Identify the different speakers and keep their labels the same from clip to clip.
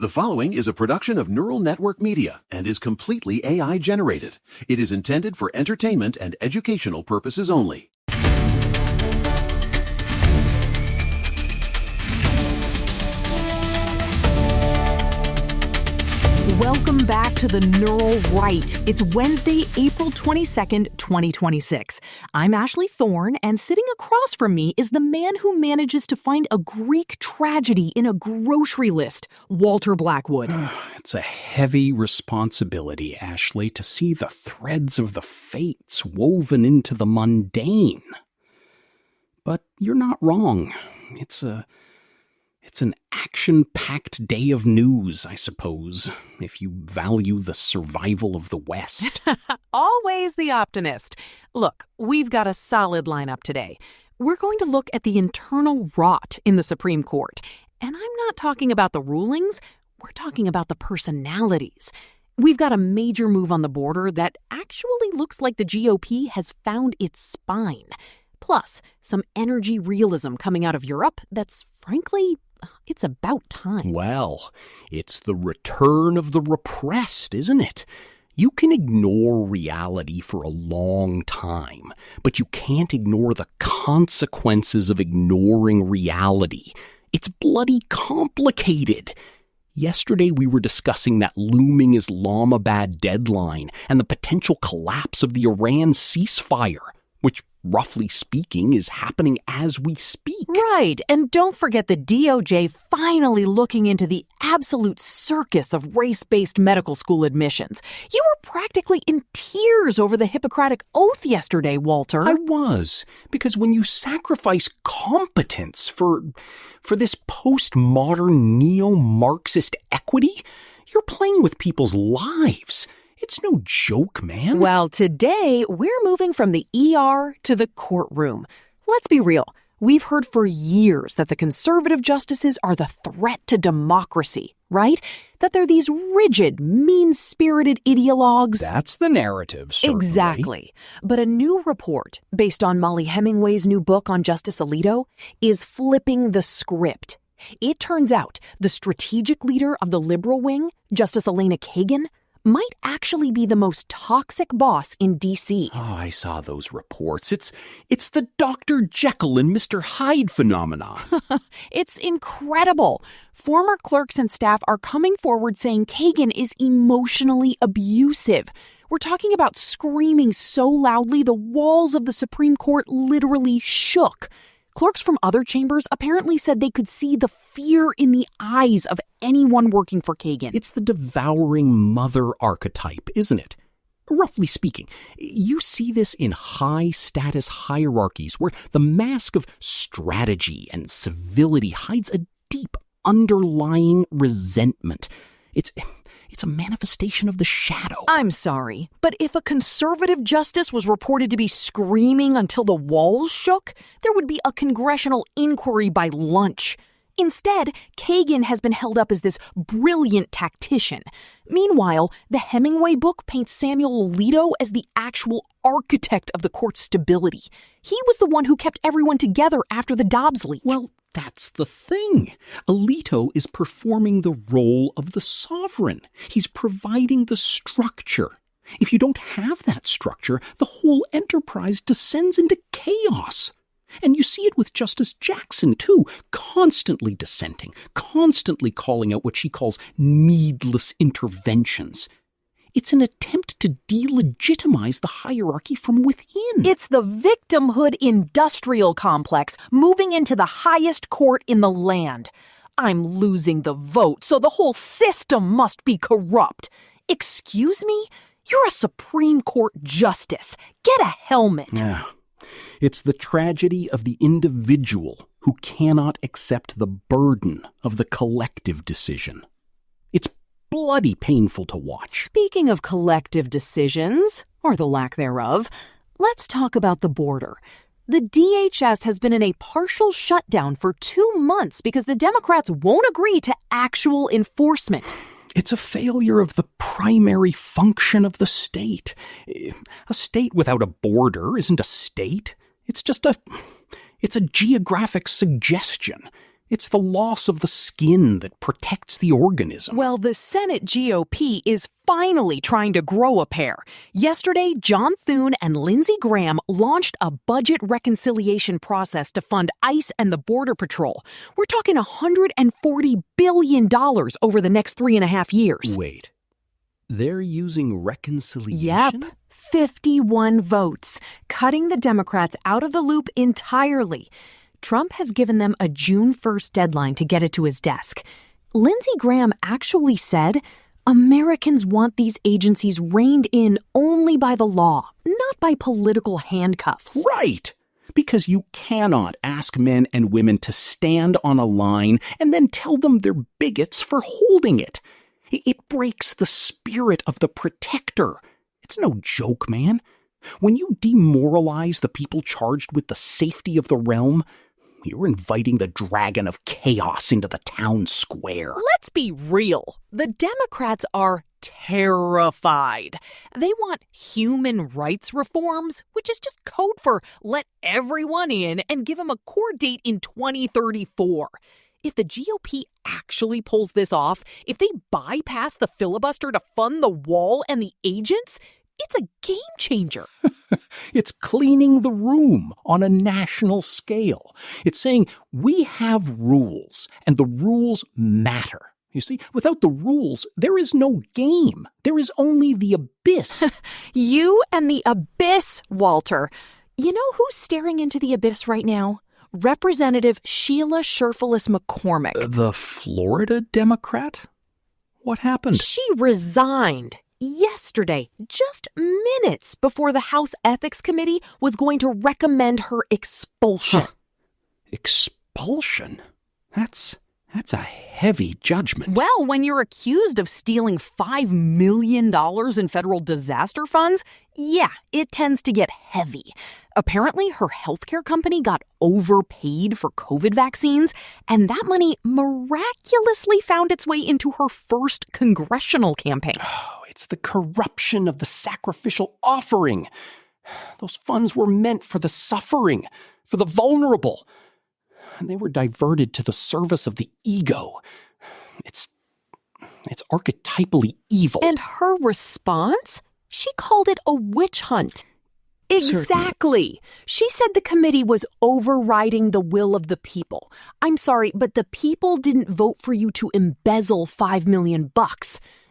Speaker 1: The following is a production of Neural Network Media and is completely AI generated. It is intended for entertainment and educational purposes only.
Speaker 2: Welcome back to the Neural Right. It's Wednesday, April 22nd, 2026. I'm Ashley Thorne, and sitting across from me is the man who manages to find a Greek tragedy in a grocery list, Walter Blackwood.
Speaker 3: It's a heavy responsibility, Ashley, to see the threads of the fates woven into the mundane. But you're not wrong. It's an action-packed day of news, I suppose, if you value the survival of the West.
Speaker 2: Always the optimist. Look, we've got a solid lineup today. We're going to look at the internal rot in the Supreme Court. And I'm not talking about the rulings, we're talking about the personalities. We've got a major move on the border that actually looks like the GOP has found its spine. Plus, some energy realism coming out of Europe that's, frankly, it's about time.
Speaker 3: Well, it's the return of the repressed, isn't it? You can ignore reality for a long time, but you can't ignore the consequences of ignoring reality. It's bloody complicated. Yesterday we were discussing that looming Islamabad deadline and the potential collapse of the Iran ceasefire, which, roughly speaking, is happening as we speak.
Speaker 2: Right, and don't forget the DOJ finally looking into the absolute circus of race-based medical school admissions. You were practically in tears over the Hippocratic Oath yesterday, Walter.
Speaker 3: I was, because when you sacrifice competence for this postmodern neo-Marxist equity, you're playing with people's lives. It's no joke, man.
Speaker 2: Well, today, we're moving from the ER to the courtroom. Let's be real. We've heard for years that the conservative justices are the threat to democracy, right? That they're these rigid, mean-spirited ideologues.
Speaker 3: That's the narrative, certainly.
Speaker 2: Exactly. But a new report, based on Molly Hemingway's new book on Justice Alito, is flipping the script. It turns out the strategic leader of the liberal wing, Justice Elena Kagan, might actually be the most toxic boss in D.C.
Speaker 3: Oh, I saw those reports. It's the Dr. Jekyll and Mr. Hyde phenomenon.
Speaker 2: It's incredible. Former clerks and staff are coming forward saying Kagan is emotionally abusive. We're talking about screaming so loudly the walls of the Supreme Court literally shook. Clerks from other chambers apparently said they could see the fear in the eyes of anyone working for Kagan.
Speaker 3: It's the devouring mother archetype, isn't it? Roughly speaking, you see this in high-status hierarchies where the mask of strategy and civility hides a deep underlying resentment. It's a manifestation of the shadow.
Speaker 2: I'm sorry, but if a conservative justice was reported to be screaming until the walls shook, there would be a congressional inquiry by lunch. Instead, Kagan has been held up as this brilliant tactician. Meanwhile, the Hemingway book paints Samuel Alito as the actual architect of the court's stability. He was the one who kept everyone together after the Dobbs leak.
Speaker 3: Well, that's the thing. Alito is performing the role of the sovereign. He's providing the structure. If you don't have that structure, the whole enterprise descends into chaos. And you see it with Justice Jackson, too, constantly dissenting, constantly calling out what she calls needless interventions. It's an attempt to delegitimize the hierarchy from within.
Speaker 2: It's the victimhood industrial complex moving into the highest court in the land. I'm losing the vote, so the whole system must be corrupt. Excuse me? You're a Supreme Court justice. Get a helmet.
Speaker 3: Yeah. It's the tragedy of the individual who cannot accept the burden of the collective decision. It's bloody painful to watch.
Speaker 2: Speaking of collective decisions, or the lack thereof, let's talk about the border. The DHS has been in a partial shutdown for 2 months because the Democrats won't agree to actual enforcement.
Speaker 3: It's a failure of the primary function of the state. A state without a border isn't a state. It's a geographic suggestion. It's the loss of the skin that protects the organism.
Speaker 2: Well, the Senate GOP is finally trying to grow a pair. Yesterday, John Thune and Lindsey Graham launched a budget reconciliation process to fund ICE and the Border Patrol. We're talking $140 billion over the next 3.5 years.
Speaker 3: Wait, they're using reconciliation?
Speaker 2: Yep. 51 votes, cutting the Democrats out of the loop entirely. Trump has given them a June 1st deadline to get it to his desk. Lindsey Graham actually said Americans want these agencies reined in only by the law, not by political handcuffs.
Speaker 3: Right! Because you cannot ask men and women to stand on a line and then tell them they're bigots for holding it. It breaks the spirit of the protector. It's no joke, man. When you demoralize the people charged with the safety of the realm, you're inviting the dragon of chaos into the town square.
Speaker 2: Let's be real. The Democrats are terrified. They want human rights reforms, which is just code for let everyone in and give them a court date in 2034. If the GOP actually pulls this off, if they bypass the filibuster to fund the wall and the agents, it's a game changer.
Speaker 3: It's cleaning the room on a national scale. It's saying we have rules, and the rules matter. You see, without the rules, there is no game. There is only the abyss.
Speaker 2: You and the abyss, Walter. You know who's staring into the abyss right now? Representative Sheila Sherfilis McCormick.
Speaker 3: The Florida Democrat? What happened?
Speaker 2: She resigned yesterday, just minutes before the House Ethics Committee was going to recommend her expulsion.
Speaker 3: Expulsion? That's a heavy judgment.
Speaker 2: Well, when you're accused of stealing $5 million in federal disaster funds, yeah, it tends to get heavy. Apparently, her healthcare company got overpaid for COVID vaccines, and that money miraculously found its way into her first congressional campaign.
Speaker 3: Oh, it's the corruption of the sacrificial offering. Those funds were meant for the suffering, for the vulnerable. And they were diverted to the service of the ego. It's archetypally evil.
Speaker 2: And her response? She called it a witch hunt. Exactly.
Speaker 3: Certainly.
Speaker 2: She said the committee was overriding the will of the people. I'm sorry, but the people didn't vote for you to embezzle $5 million.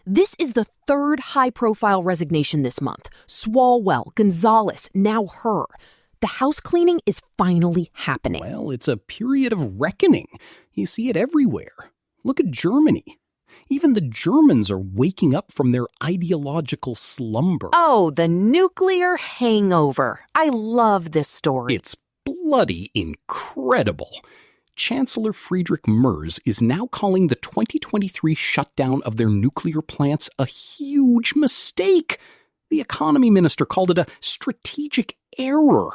Speaker 2: This is the third high-profile resignation this month. Swalwell, Gonzalez, now her. The house cleaning is finally happening.
Speaker 3: Well, it's a period of reckoning. You see it everywhere. Look at Germany. Even the Germans are waking up from their ideological slumber.
Speaker 2: Oh, the nuclear hangover. I love this story.
Speaker 3: It's bloody incredible. Chancellor Friedrich Merz is now calling the 2023 shutdown of their nuclear plants a huge mistake. The economy minister called it a strategic error.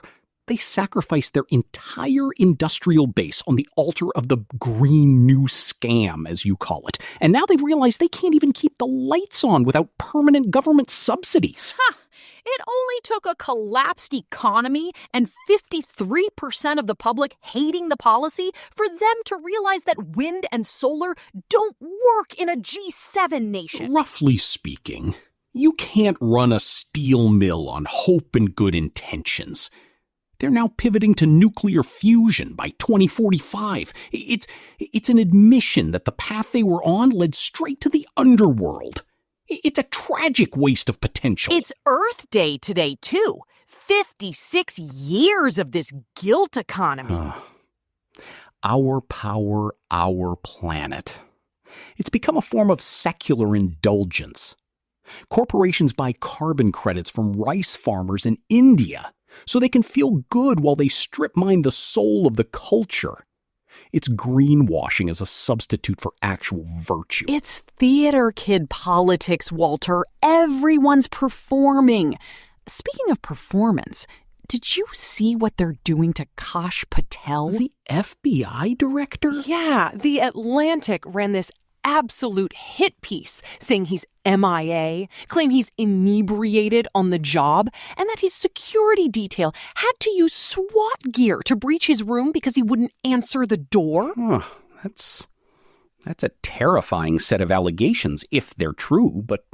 Speaker 3: They sacrificed their entire industrial base on the altar of the Green New Scam, as you call it. And now they've realized they can't even keep the lights on without permanent government subsidies.
Speaker 2: It only took a collapsed economy and 53% of the public hating the policy for them to realize that wind and solar don't work in a G7 nation.
Speaker 3: Roughly speaking, you can't run a steel mill on hope and good intentions. They're now pivoting to nuclear fusion by 2045. It's an admission that the path they were on led straight to the underworld. It's a tragic waste of potential.
Speaker 2: It's Earth Day today, too. 56 years of this guilt economy.
Speaker 3: Our power, our planet. It's become a form of secular indulgence. Corporations buy carbon credits from rice farmers in India so they can feel good while they strip mine the soul of the culture. It's greenwashing as a substitute for actual virtue.
Speaker 2: It's theater kid politics, Walter. Everyone's performing. Speaking of performance, did you see what they're doing to Kash Patel?
Speaker 3: The FBI director?
Speaker 2: Yeah, The Atlantic ran this absolute hit piece saying he's MIA, claim he's inebriated on the job, and that his security detail had to use SWAT gear to breach his room because he wouldn't answer the door.
Speaker 3: That's a terrifying set of allegations if they're true, but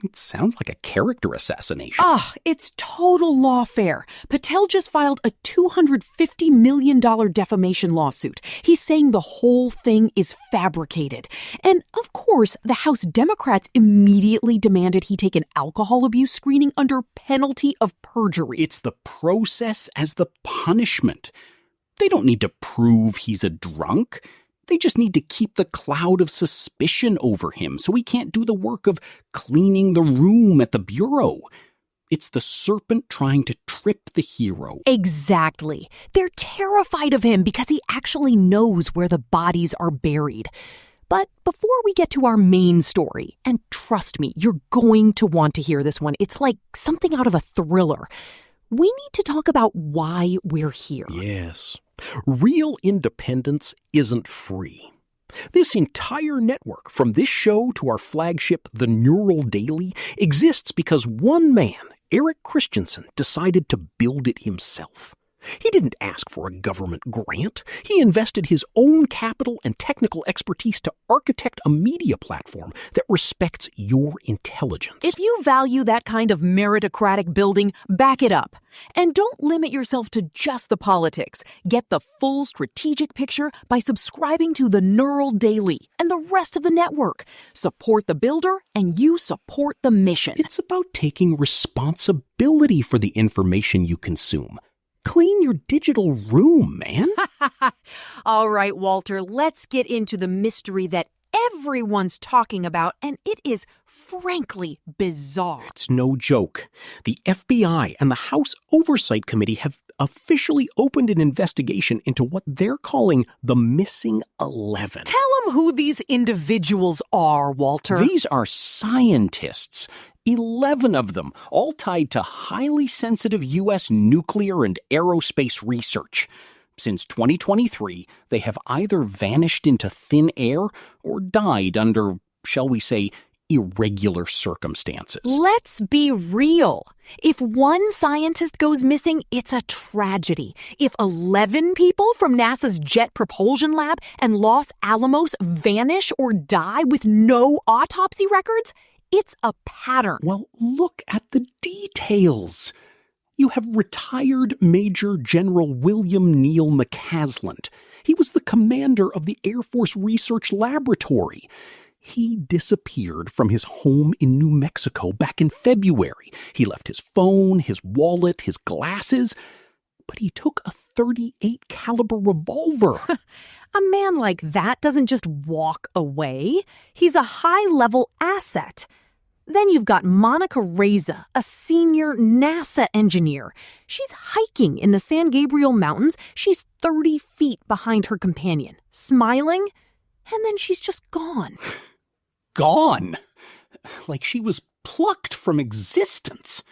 Speaker 3: it sounds like a character assassination.
Speaker 2: It's total lawfare. Patel just filed a $250 million defamation lawsuit. He's saying the whole thing is fabricated. And of course, the House Democrats immediately demanded he take an alcohol abuse screening under penalty of perjury.
Speaker 3: It's the process as the punishment. They don't need to prove he's a drunk. They just need to keep the cloud of suspicion over him so he can't do the work of cleaning the room at the bureau. It's the serpent trying to trip the hero.
Speaker 2: Exactly. They're terrified of him because he actually knows where the bodies are buried. But before we get to our main story, and trust me, you're going to want to hear this one. It's like something out of a thriller. We need to talk about why we're here.
Speaker 4: Yes. Real independence isn't free. This entire network, from this show to our flagship, The Neural Daily, exists because one man, Eric Christensen, decided to build it himself. He didn't ask for a government grant. He invested his own capital and technical expertise to architect a media platform that respects your intelligence.
Speaker 2: If you value that kind of meritocratic building, back it up. And don't limit yourself to just the politics. Get the full strategic picture by subscribing to the Neural Daily and the rest of the network. Support the builder and you support the mission.
Speaker 3: It's about taking responsibility for the information you consume. Clean your digital room, man.
Speaker 2: All right, Walter, let's get into the mystery that everyone's talking about, and it is frankly bizarre.
Speaker 3: It's no joke. The FBI and the House Oversight Committee have officially opened an investigation into what they're calling the Missing 11.
Speaker 2: Tell them who these individuals are, Walter.
Speaker 3: These are scientists. 11 of them, all tied to highly sensitive U.S. nuclear and aerospace research. Since 2023, they have either vanished into thin air or died under, shall we say, irregular circumstances.
Speaker 2: Let's be real. If one scientist goes missing, it's a tragedy. If 11 people from NASA's Jet Propulsion Lab and Los Alamos vanish or die with no autopsy records, it's a pattern.
Speaker 3: Well, look at the details. You have retired Major General William Neal McCasland. He was the commander of the Air Force Research Laboratory. He disappeared from his home in New Mexico back in February. He left his phone, his wallet, his glasses, but he took a .38 caliber revolver.
Speaker 2: A man like that doesn't just walk away. He's a high-level asset. Then you've got Monica Reza, a senior NASA engineer. She's hiking in the San Gabriel Mountains. She's 30 feet behind her companion, smiling, and then she's just gone.
Speaker 3: Gone? Like she was plucked from existence.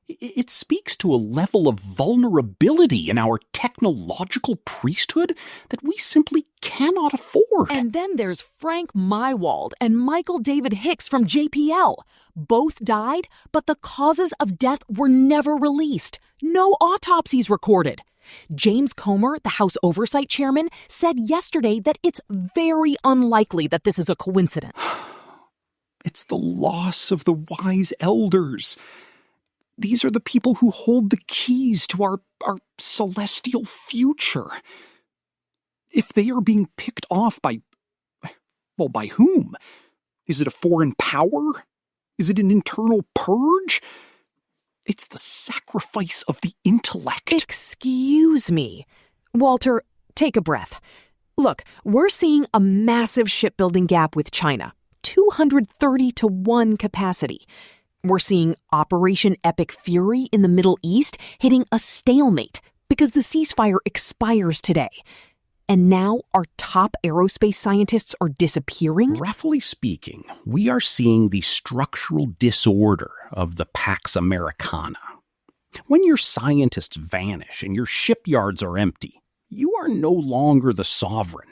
Speaker 3: It speaks to a level of vulnerability in our technological priesthood that we simply cannot afford.
Speaker 2: And then there's Frank Mywald and Michael David Hicks from JPL. Both died, but the causes of death were never released. No autopsies recorded. James Comer, the House Oversight Chairman, said yesterday that it's very unlikely that this is a coincidence.
Speaker 3: It's the loss of the wise elders. These are the people who hold the keys to our celestial future. If they are being picked off by whom? Is it a foreign power? Is it an internal purge? It's the sacrifice of the intellect.
Speaker 2: Excuse me. Walter, take a breath. Look, we're seeing a massive shipbuilding gap with China. 230-to-1 capacity. We're seeing Operation Epic Fury in the Middle East hitting a stalemate because the ceasefire expires today. And now our top aerospace scientists are disappearing?
Speaker 3: Roughly speaking, we are seeing the structural disorder of the Pax Americana. When your scientists vanish and your shipyards are empty, you are no longer the sovereign.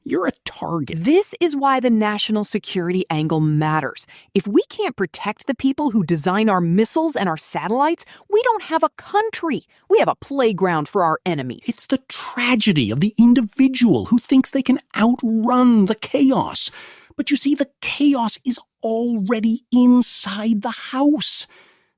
Speaker 4: You're a target.
Speaker 2: This is why the national security angle matters. If we can't protect the people who design our missiles and our satellites, we don't have a country. We have a playground for our enemies.
Speaker 4: It's the tragedy of the individual who thinks they can outrun the chaos. But you see, the chaos is already inside the house.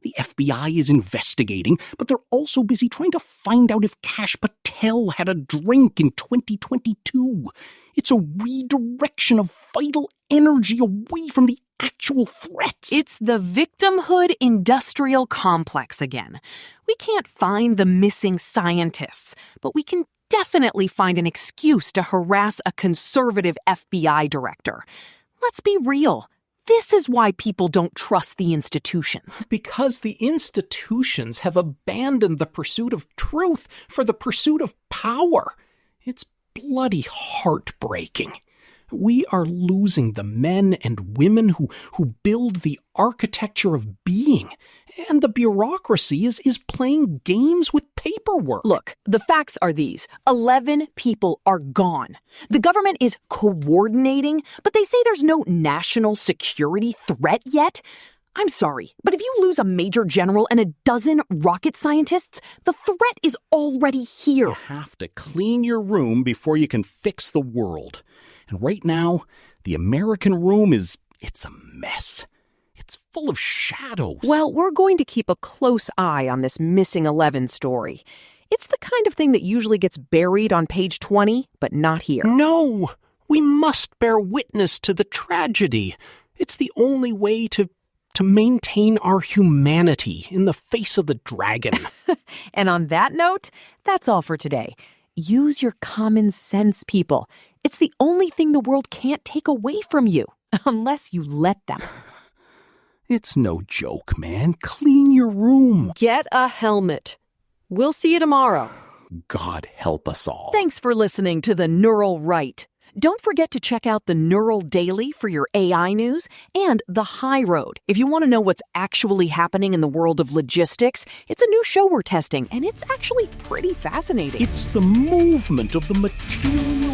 Speaker 4: The FBI is investigating, but they're also busy trying to find out if Kash Patel had a drink in 2022. It's a redirection of vital energy away from the actual threats.
Speaker 2: It's the victimhood industrial complex again. We can't find the missing scientists, but we can definitely find an excuse to harass a conservative FBI director. Let's be real. This is why people don't trust the institutions.
Speaker 4: Because the institutions have abandoned the pursuit of truth for the pursuit of power. It's bloody heartbreaking. We are losing the men and women who build the architecture of being. And the bureaucracy is playing games with paperwork.
Speaker 2: Look, the facts are these. 11 people are gone. The government is coordinating, but they say there's no national security threat yet. I'm sorry, but if you lose a major general and a dozen rocket scientists, the threat is already here.
Speaker 4: You have to clean your room before you can fix the world. And right now, the American room it's a mess. It's full of shadows.
Speaker 2: Well, we're going to keep a close eye on this missing 11 story. It's the kind of thing that usually gets buried on page 20, but not here.
Speaker 4: No, we must bear witness to the tragedy. It's the only way to maintain our humanity in the face of the dragon.
Speaker 2: And on that note, that's all for today. Use your common sense, people. It's the only thing the world can't take away from you, unless you let them.
Speaker 4: It's no joke, man. Clean your room.
Speaker 2: Get a helmet. We'll see you tomorrow.
Speaker 4: God help us all.
Speaker 2: Thanks for listening to The Neural Right. Don't forget to check out the Neural Daily for your AI news and The High Road if you want to know what's actually happening in the world of logistics. It's a new show we're testing, and it's actually pretty fascinating.
Speaker 4: It's the movement of the material